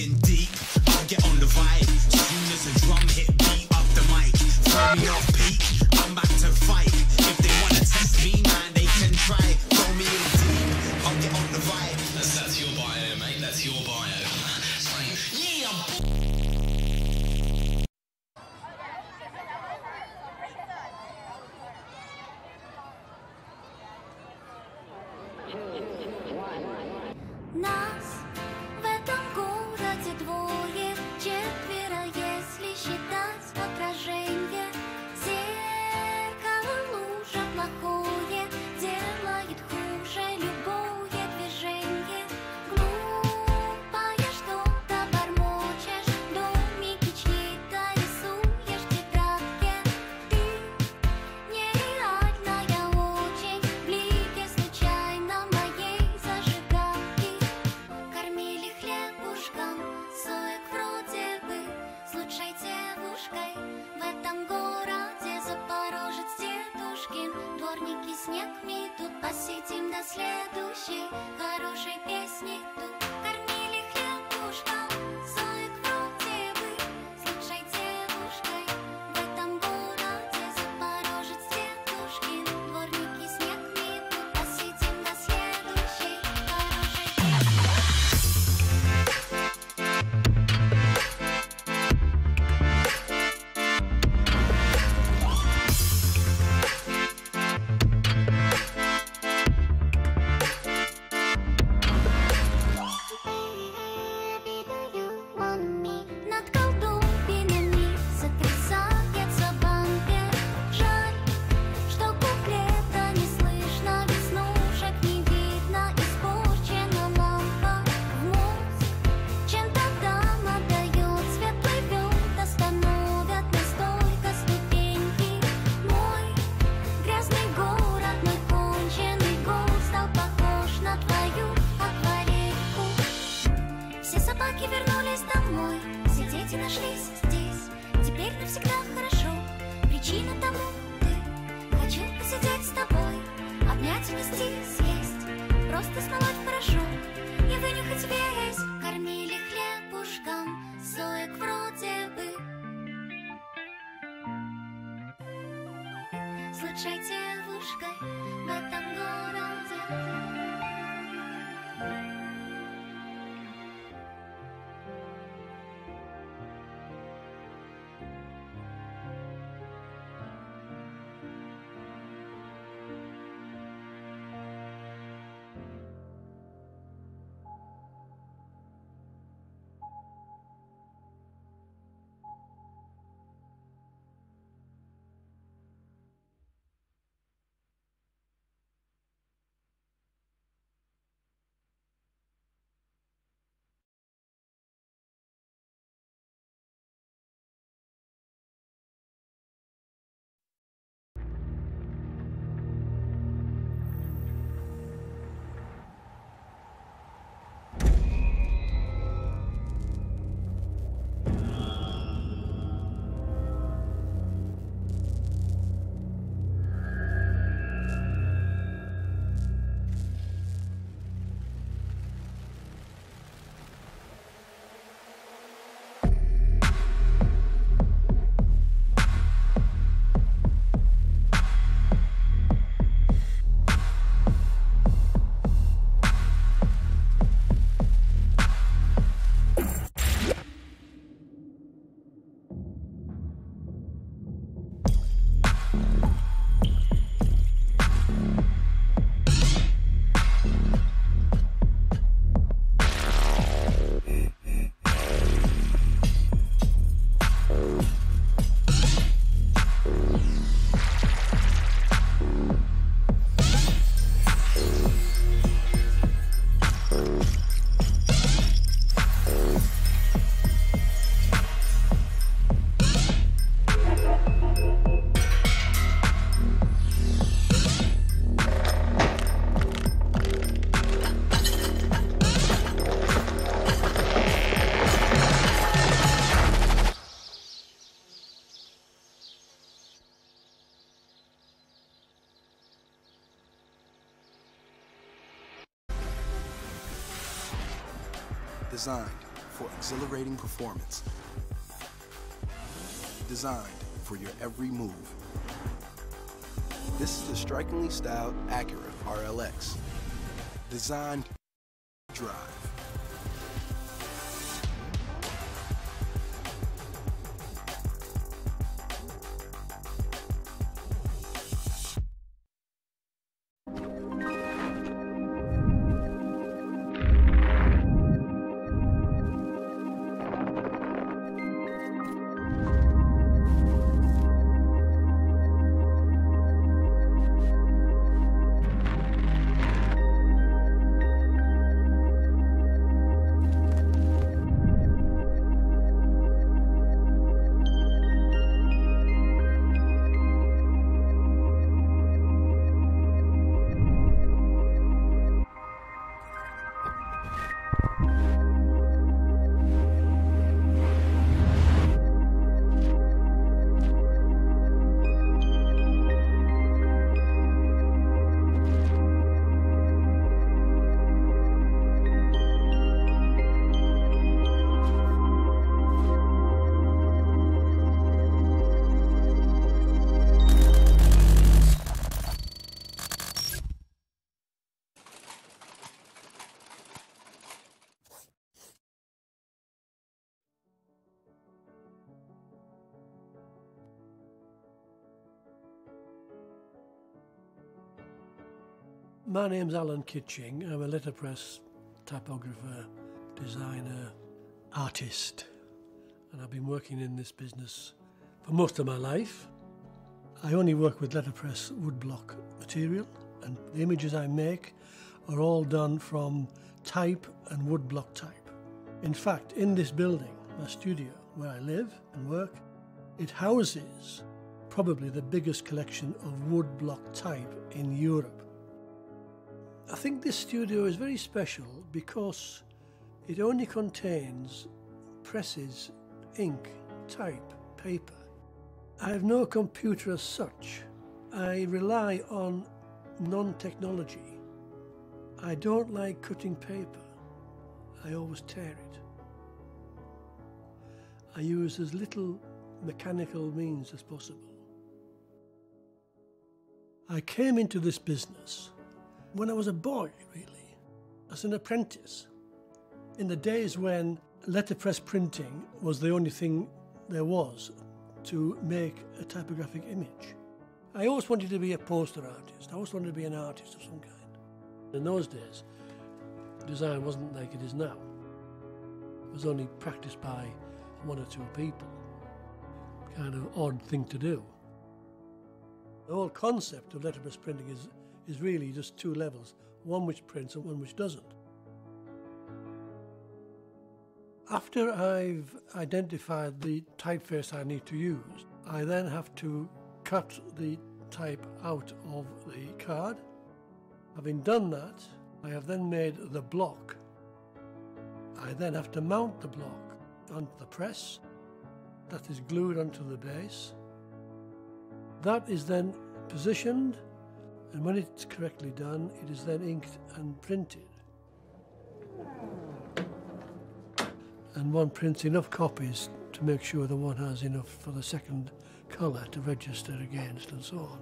in deep, I get on the vibe. Soon as a drum hit beat up the mic, throw me off peak, I'm back to fight. If they wanna test me, man, they can try. Throw me in deep, I'll get on the vibe. That's your bio, mate, that's your bio. Yeah, Нас в этом городе двое, четверо, если считать отражение. Зеркало лужа плохое делает хуже любое движение. Глупая, что-то бормочешь, домики чьи-то рисуешь в тетрадке. Ты нереальная очень, блики случайно моей зажигалки. Кормили хлебушком, соек вроде бы, с лучшей девушкой в этом городе. Запорожец Дедушкин, дворники снег метут, посидим до следующей хорошей песни тут. Кормили хлебушком, соек вроде бы, с лучшей девушкой в этом городе. Запорожец Дедушкин, дворники снег метут, посидим до следующей хорошей песни. Над колдуньями сотрясается банкер. Жаль, что куплета не слышно, веснушек не видно, испорчена лампа. В мозг чем-то там отдает, свет плывет, остановят настолько ступеньки. Мой грязный город, мой конченый гол стал похож на твою акварельку. Все собаки вернулись домой, все дети нашлись здесь. Теперь навсегда хорошо, причина тому ты. Хочу посидеть с тобой, обнять, унести, съесть, просто смолоть в порошок и вынюхать весь. Кормили хлебушком, соек вроде бы, с лучшей девушкой в этом городе. Designed for exhilarating performance. Designed for your every move. This is the strikingly styled Acura RLX. Designed to drive. My name's Alan Kitching. I'm a letterpress typographer, designer, artist, and I've been working in this business for most of my life. I only work with letterpress woodblock material, and the images I make are all done from type and woodblock type. In fact, in this building, my studio, where I live and work, it houses probably the biggest collection of woodblock type in Europe. I think this studio is very special because it only contains presses, ink, type, paper. I have no computer as such. I rely on non-technology. I don't like cutting paper. I always tear it. I use as little mechanical means as possible. I came into this business when I was a boy, really, as an apprentice, in the days when letterpress printing was the only thing there was to make a typographic image. I always wanted to be a poster artist. I always wanted to be an artist of some kind. In those days, design wasn't like it is now. It was only practiced by one or two people. Kind of odd thing to do. The whole concept of letterpress printing is really just two levels, one which prints and one which doesn't. After I've identified the typeface I need to use, I then have to cut the type out of the card. Having done that, I have then made the block. I then have to mount the block onto the press. That is glued onto the base. That is then positioned, and when it's correctly done, it is then inked and printed. And one prints enough copies to make sure that one has enough for the second colour to register against, and so on.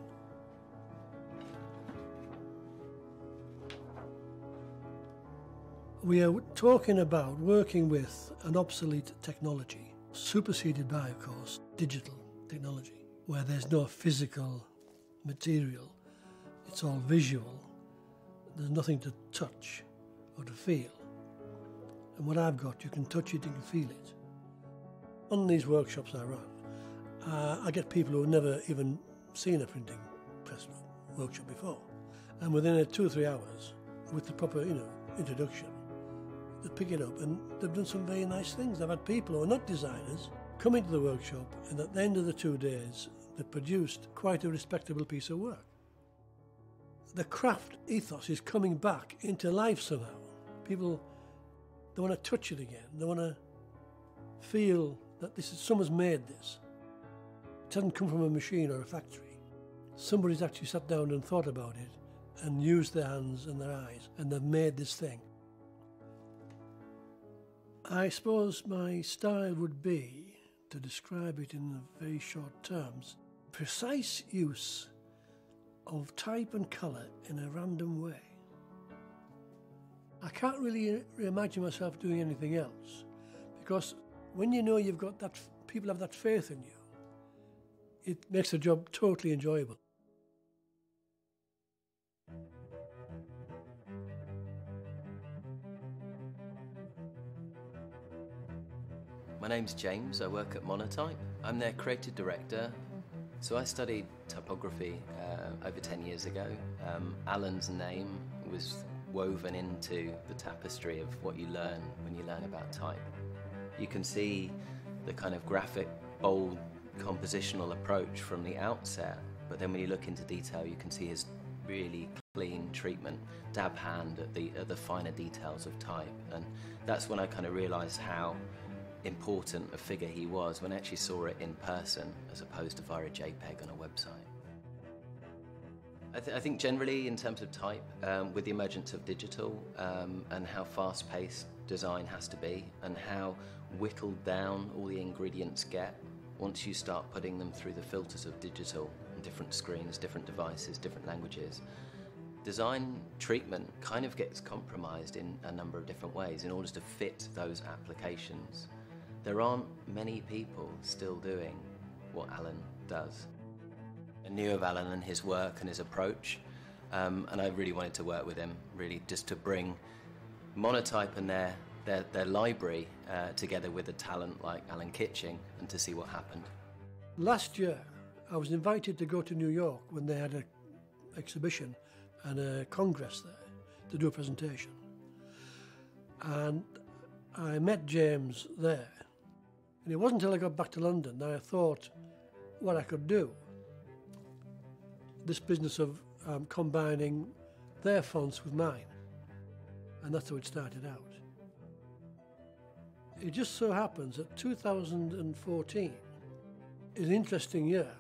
We are talking about working with an obsolete technology, superseded by, of course, digital technology, where there's no physical material. It's all visual. There's nothing to touch or to feel. And what I've got, you can touch it, you can feel it. On these workshops I run, I get people who have never even seen a printing press workshop before. And within 2 or 3 hours, with the proper, introduction, they pick it up and they've done some very nice things. I've had people who are not designers come into the workshop, and at the end of the 2 days, they produced quite a respectable piece of work. The craft ethos is coming back into life somehow. People, they want to touch it again. They want to feel that someone's made this. It hasn't come from a machine or a factory. Somebody's actually sat down and thought about it and used their hands and their eyes, and they've made this thing. I suppose my style would be, to describe it in very short terms, precise use of type and colour in a random way. I can't really imagine myself doing anything else, because when you know you've got that, people have that faith in you, it makes the job totally enjoyable. My name's James, I work at Monotype. I'm their creative director. So I studied typography over 10 years ago. Alan's name was woven into the tapestry of what you learn when you learn about type. You can see the kind of graphic, bold, compositional approach from the outset, but then when you look into detail you can see his really clean treatment, dab hand at the finer details of type, and that's when I kind of realised how important a figure he was when I actually saw it in person as opposed to via a JPEG on a website. I think generally in terms of type, with the emergence of digital and how fast-paced design has to be and how whittled down all the ingredients get once you start putting them through the filters of digital on different screens, different devices, different languages, design treatment kind of gets compromised in a number of different ways in order to fit those applications. There aren't many people still doing what Alan does. I knew of Alan and his work and his approach, and I really wanted to work with him, really just to bring Monotype and their library together with a talent like Alan Kitching and to see what happened. Last year, I was invited to go to New York when they had an exhibition and a congress there to do a presentation. And I met James there. And it wasn't until I got back to London that I thought what I could do. This business of combining their fonts with mine. And that's how it started out. It just so happens that 2014 is an interesting year.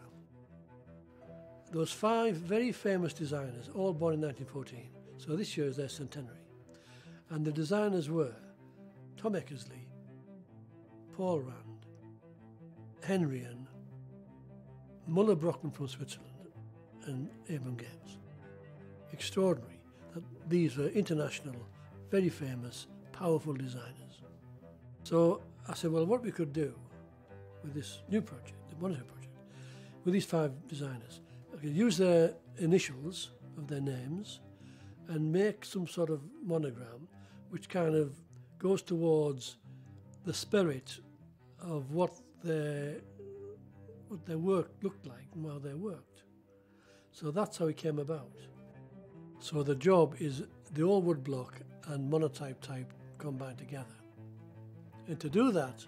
Those 5 very famous designers, all born in 1914, so this year is their centenary. And the designers were Tom Eckersley, Paul Rand, Henrian, Muller Brockman from Switzerland, and Abram Games. Extraordinary that these were international, very famous, powerful designers. So I said, well, what we could do with this new project, the Monotype project, with these 5 designers, I could use their initials of their names and make some sort of monogram which kind of goes towards the spirit of what their work looked like and how they worked. So that's how it came about. So the job is the old wood block and Monotype type combined together. And to do that,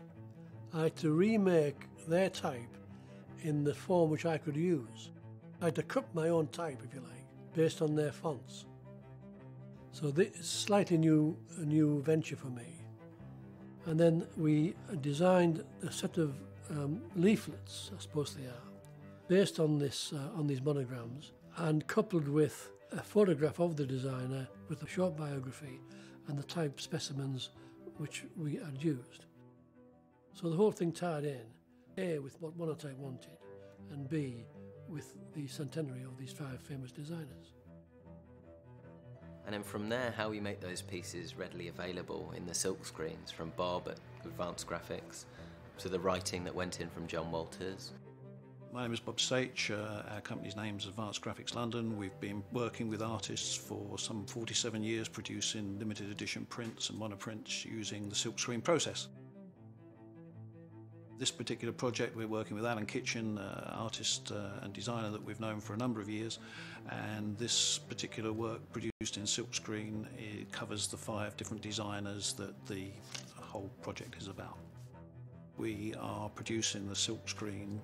I had to remake their type in the form which I could use. I had to cut my own type, if you like, based on their fonts. So this is slightly a new venture for me. And then we designed a set of leaflets, I suppose they are, based on this on these monograms, and coupled with a photograph of the designer with a short biography and the type specimens which we had used. So the whole thing tied in, A, with what Monotype wanted, and B, with the centenary of these 5 famous designers. And then from there, how we make those pieces readily available in the silk screens from Bob at Advanced Graphics to the writing that went in from John Walters. My name is Bob Sage, our company's name is Advanced Graphics London. We've been working with artists for some 47 years producing limited edition prints and monoprints using the silkscreen process. This particular project we're working with Alan Kitching, artist and designer that we've known for a number of years, and this particular work produced in silkscreen, it covers the 5 different designers that the whole project is about. We are producing the silkscreen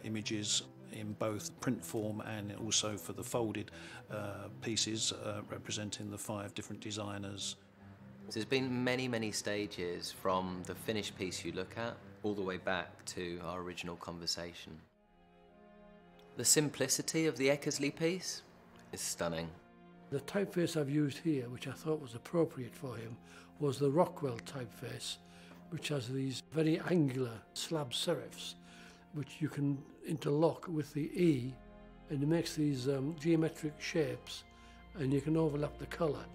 images in both print form and also for the folded pieces representing the 5 different designers. So there's been many, many stages from the finished piece you look at all the way back to our original conversation. The simplicity of the Eckersley piece is stunning. The typeface I've used here, which I thought was appropriate for him, was the Rockwell typeface, which has these very angular slab serifs, which you can interlock with the E, and it makes these geometric shapes, and you can overlap the colour.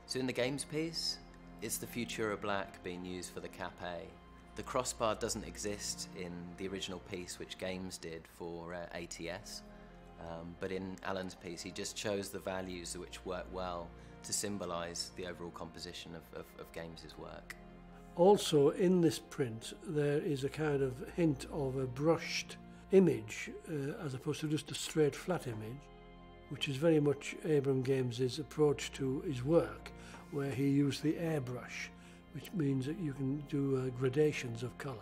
So in the games piece, it's the Futura Black being used for the Cap A. The crossbar doesn't exist in the original piece, which Games did for ATS, but in Alan's piece he just chose the values which work well to symbolise the overall composition of Games' work. Also in this print there is a kind of hint of a brushed image as opposed to just a straight flat image, which is very much Abram Games' approach to his work, where he used the airbrush, which means that you can do gradations of colour.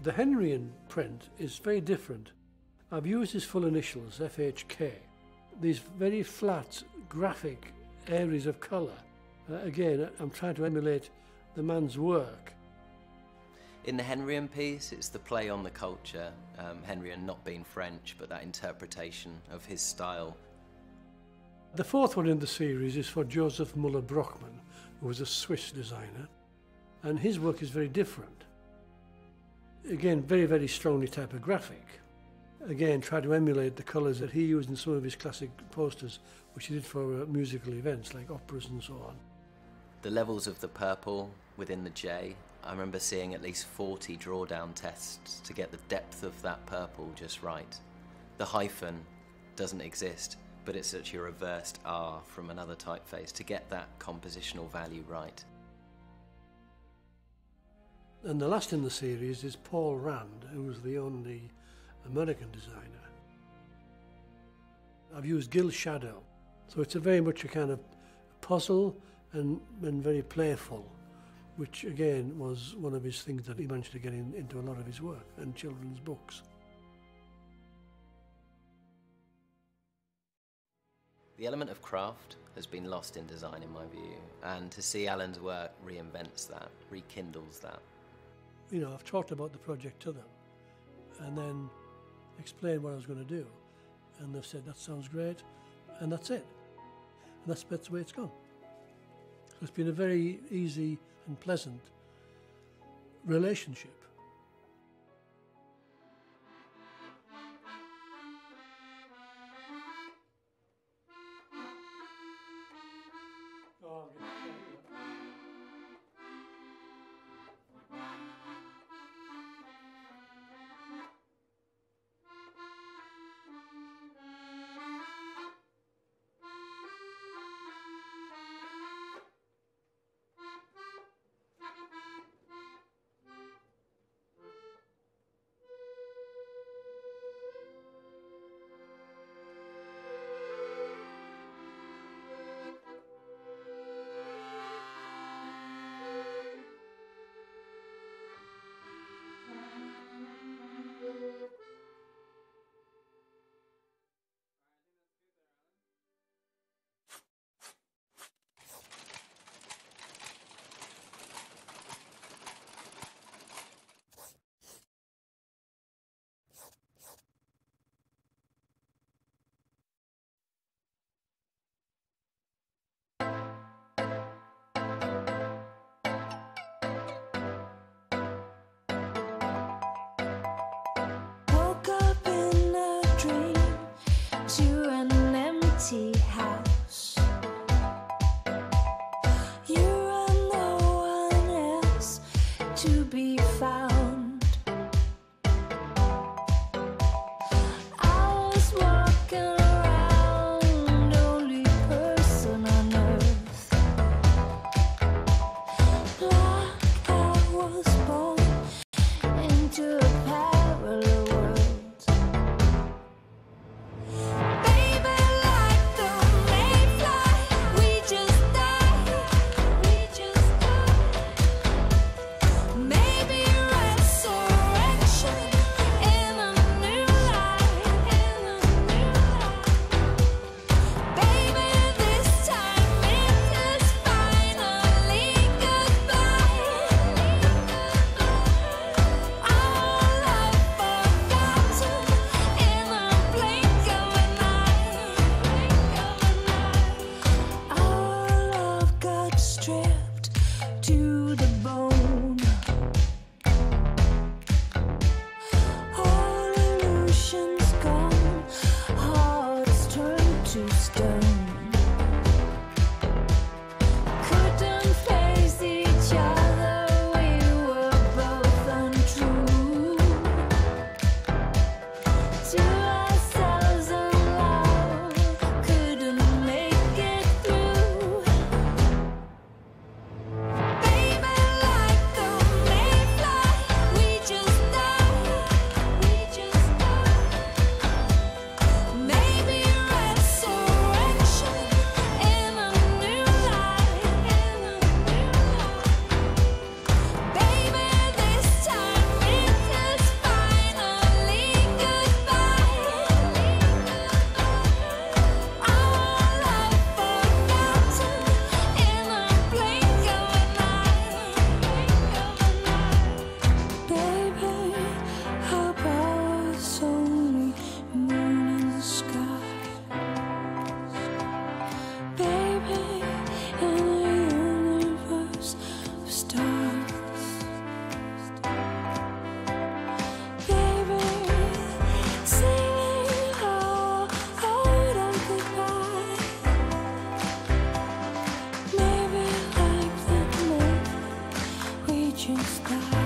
The Henrian print is very different. I've used his full initials, FHK. These very flat, graphic areas of colour. Again, I'm trying to emulate the man's work. In the Henrian piece, it's the play on the culture, Henrian not being French, but that interpretation of his style. The fourth one in the series is for Joseph Müller-Brockmann, who was a Swiss designer, and his work is very different. Again, very, very strongly typographic. Again, try to emulate the colours that he used in some of his classic posters, which he did for musical events like operas and so on. The levels of the purple within the J, I remember seeing at least 40 drawdown tests to get the depth of that purple just right. The hyphen doesn't exist, but it's actually a reversed R from another typeface to get that compositional value right. And the last in the series is Paul Rand, who was the only American designer. I've used Gil Shadow, so it's very much a kind of puzzle and very playful, which again was one of his things that he managed to get into a lot of his work and children's books. The element of craft has been lost in design in my view, and to see Alan's work reinvents that, rekindles that. You know, I've talked about the project to them and then explained what I was going to do, and they've said that sounds great, and that's it. And that's the way it's gone. So it's been a very easy and pleasant relationship. Maybe right. une star.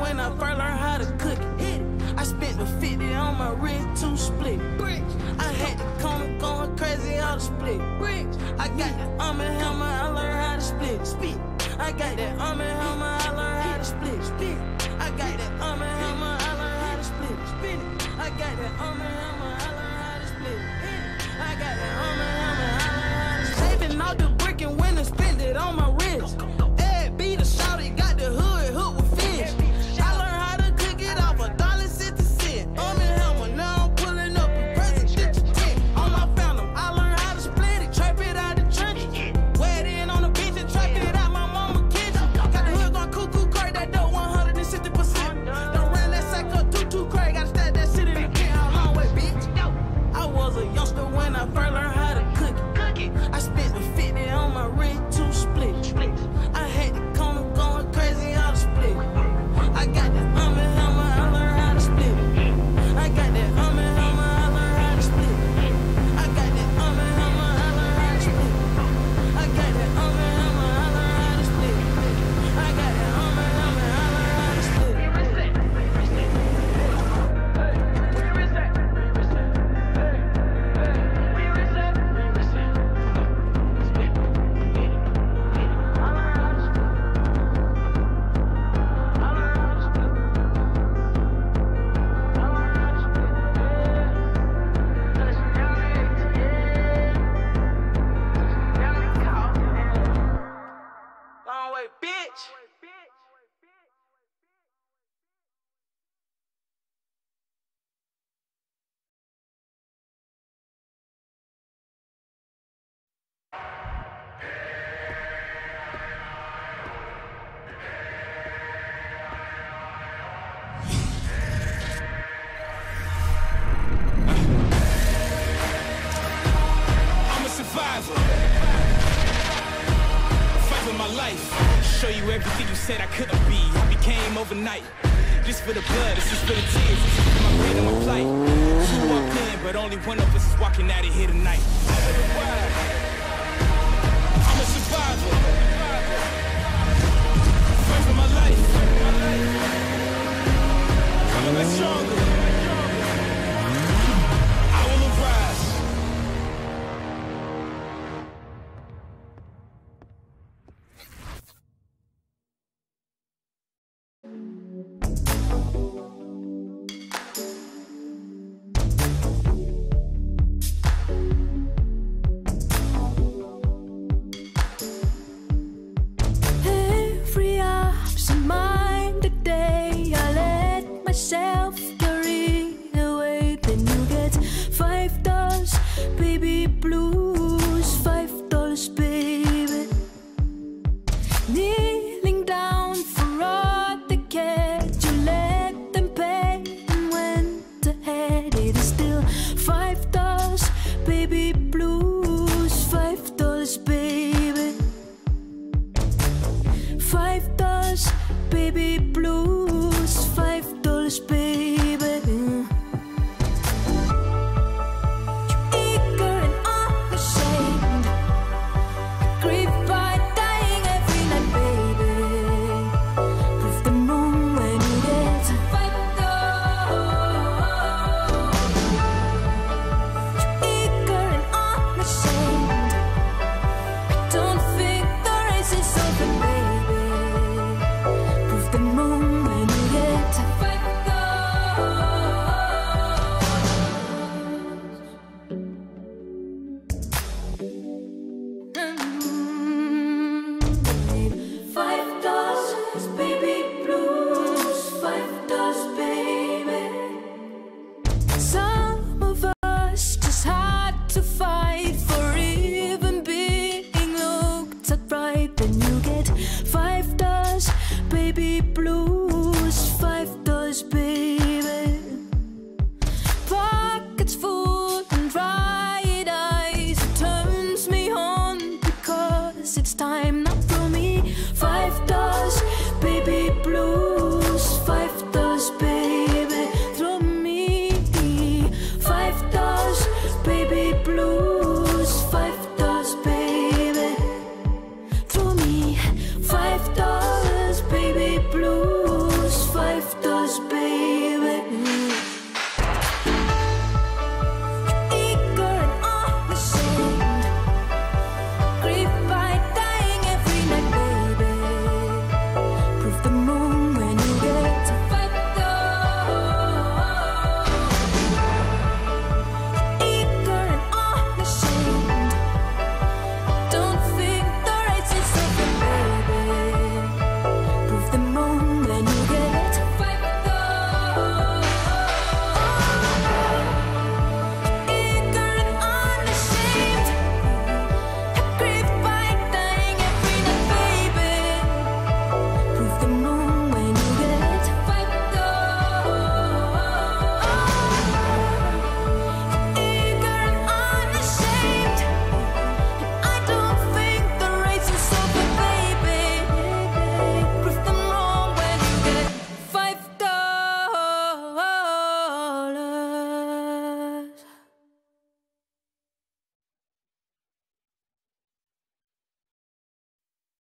when I first learned how to cook it. I spent the 50 on my wrist to split bricks. I had the corner going crazy how to split bricks. I got the arm and hammer, I learned how to split. I got that arm and hammer, I learned how to split. I got that arm and hammer, I learned how to split. I got that arm and hammer, I learned how to split. I got that arm and hammer, I learned how to split. Saving all the brick and went and spend it on my wrist. Ed B the shawty got the hood hooked with fish. I learned how to cook it off $1.60. Arm and hammer, now I'm pulling up in presidential tent. On my Phantom, I learned how to split it, trap it out the trenches. Wear it in on the beach and trap it out my mama kitchen. Got the hood going cuckoo, crazy that dope 160%. Don't ran that sack up too crazy, gotta stack that shit in the tent. How long way, bitch? I was a youngster when I first learned how to cook it. I spent the 50 on my wrist to split. I had the corner going crazy how to split. I got the arm and hammer, I learned how to split. I got that arm and hammer, I learned how to split. I got that arm and hammer, I learned how to split. I got that arm and hammer, I learned how to split. I got that arm and hammer, I learned how to split. Long way, bitch. I'm a survivor. Fight for my life. Show you everything you said I couldn't be. I became overnight. This for the blood, this is for the tears. This is for my pain and my plight. Two walked in, but only one of us is walking out of here tonight. I'm a survivor. Fight for my life. Coming back stronger. I will arise. Every absent minded day, I let myself carry away. Then you get $5, baby blues, $5, baby. Kneeling down for all the kids, you let them pay and went ahead. It is still $5, baby blues, $5, baby. $5, baby blues, $5, baby.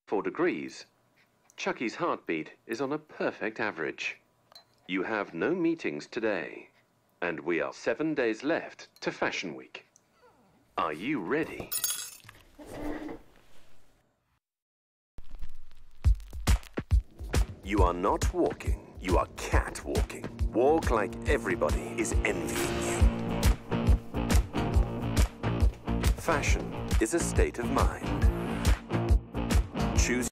4 degrees. Chucky's heartbeat is on a perfect average. You have no meetings today, and we are 7 days left to Fashion Week. Are you ready? You are not walking, you are catwalking. Walk like everybody is envying you. Fashion is a state of mind. Choose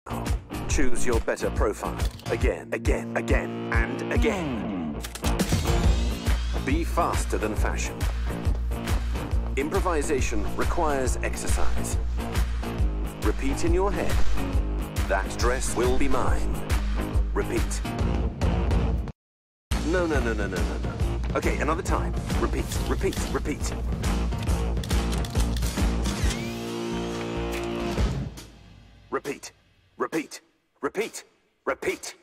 now. Choose your better profile. Again, again, again, and again. Be faster than fashion. Improvisation requires exercise. Repeat in your head. That dress will be mine. Repeat. No, no, no, no, no, no, no. Okay, another time. Repeat, repeat, repeat. Repeat, repeat, repeat, repeat.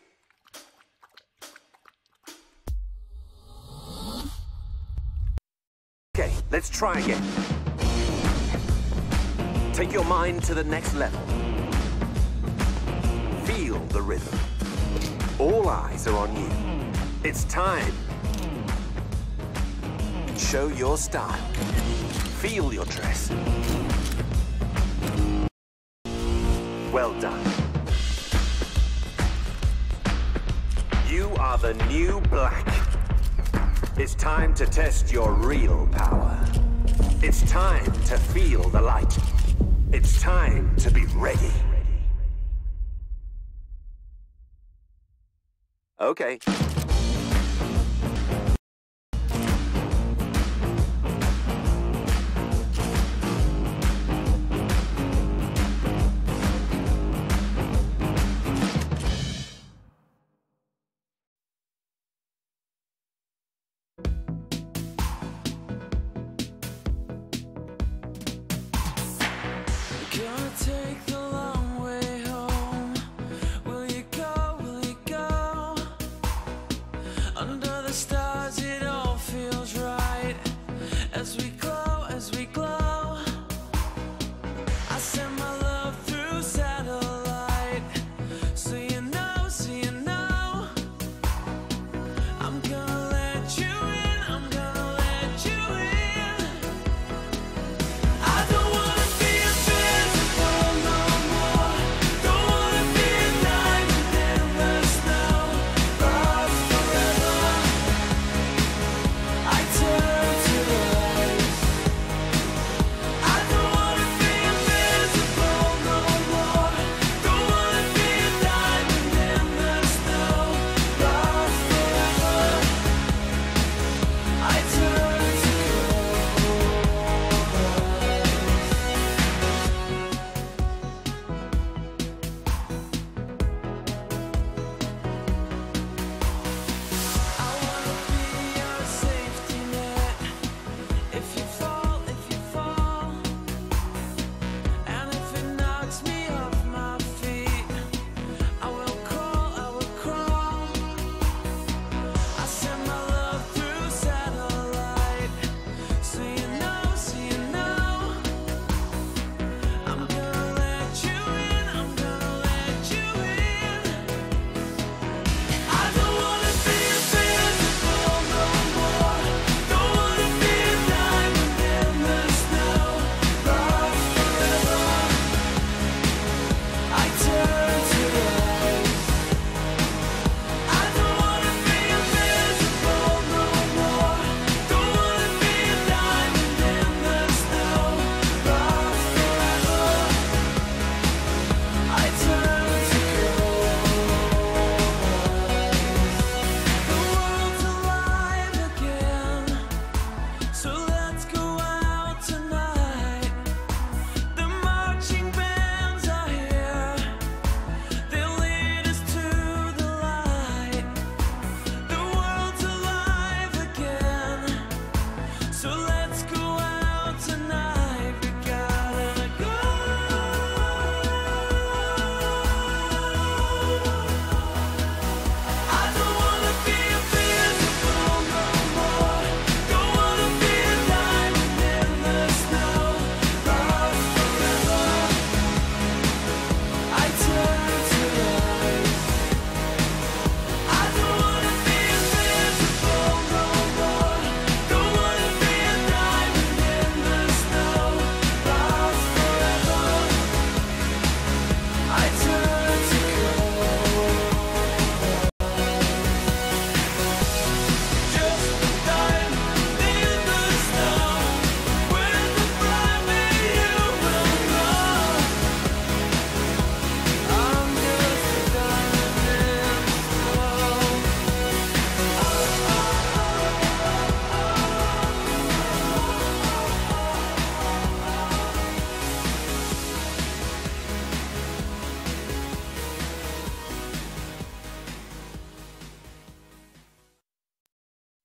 Okay, let's try again. Take your mind to the next level. Feel the rhythm. All eyes are on you. It's time. Show your style. Feel your dress. Well done. You are the new black. It's time to test your real power. It's time to feel the light. It's time to be ready. Okay. Gonna take the long way home. Will you go? Will you go?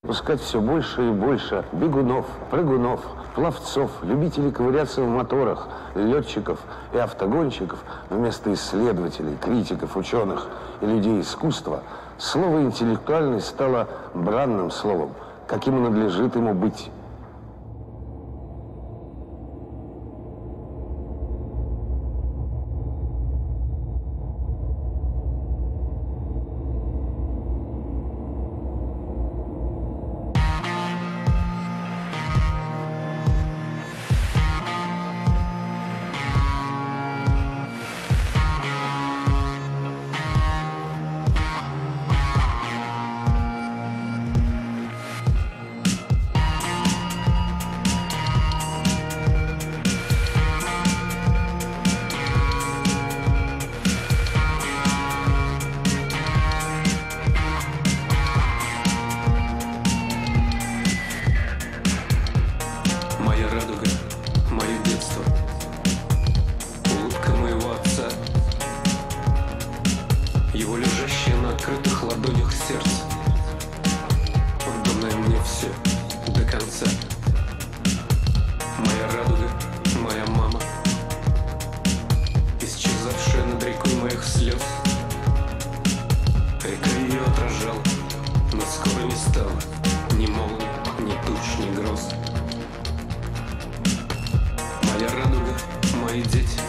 Пускать все больше и больше бегунов, прыгунов, пловцов, любителей ковыряться в моторах, летчиков и автогонщиков вместо исследователей, критиков, ученых и людей искусства. Слово «интеллектуальный» стало бранным словом, каким и надлежит ему быть. Его лежащее на открытых ладонях сердце, отданное мне все до конца. Моя радуга, моя мама, исчезавшая над рекой моих слез. Река ее отражала, но скоро не стало ни молний, ни туч, ни гроз. Моя радуга, мои дети,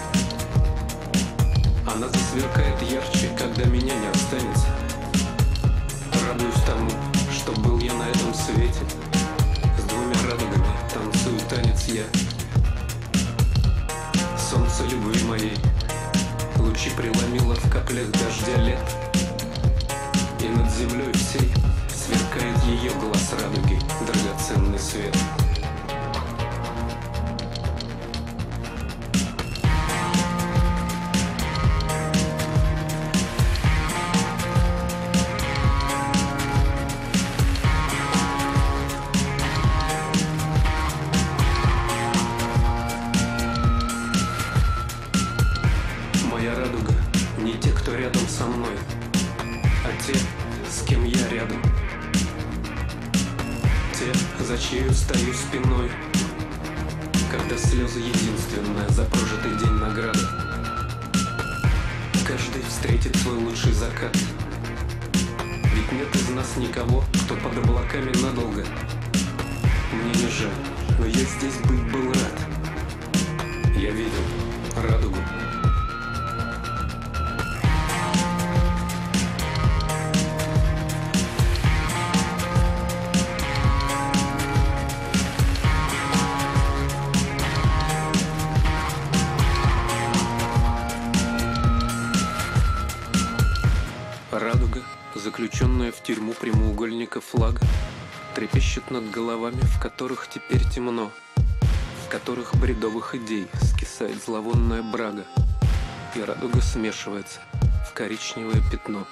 она засверкает ярче, когда меня не останется. Радуюсь тому, что был я на этом свете. С двумя радугами танцую танец я. Солнце любви моей лучи преломило в каплях дождя лет. И над землей всей сверкает ее глаз радуги, драгоценный свет. Моя радуга не те, кто рядом со мной, а те, с кем я рядом. Те, за чьей стою спиной, когда слезы единственная за прожитый день награда. Каждый встретит свой лучший закат, ведь нет из нас никого, кто под облаками надолго. Мне не жаль, но я здесь быть был рад. Я видел радугу. Радуга, заключенная в тюрьму прямоугольника флага, трепещет над головами, в которых теперь темно, в которых бредовых идей скисает зловонная брага, и радуга смешивается в коричневое пятно.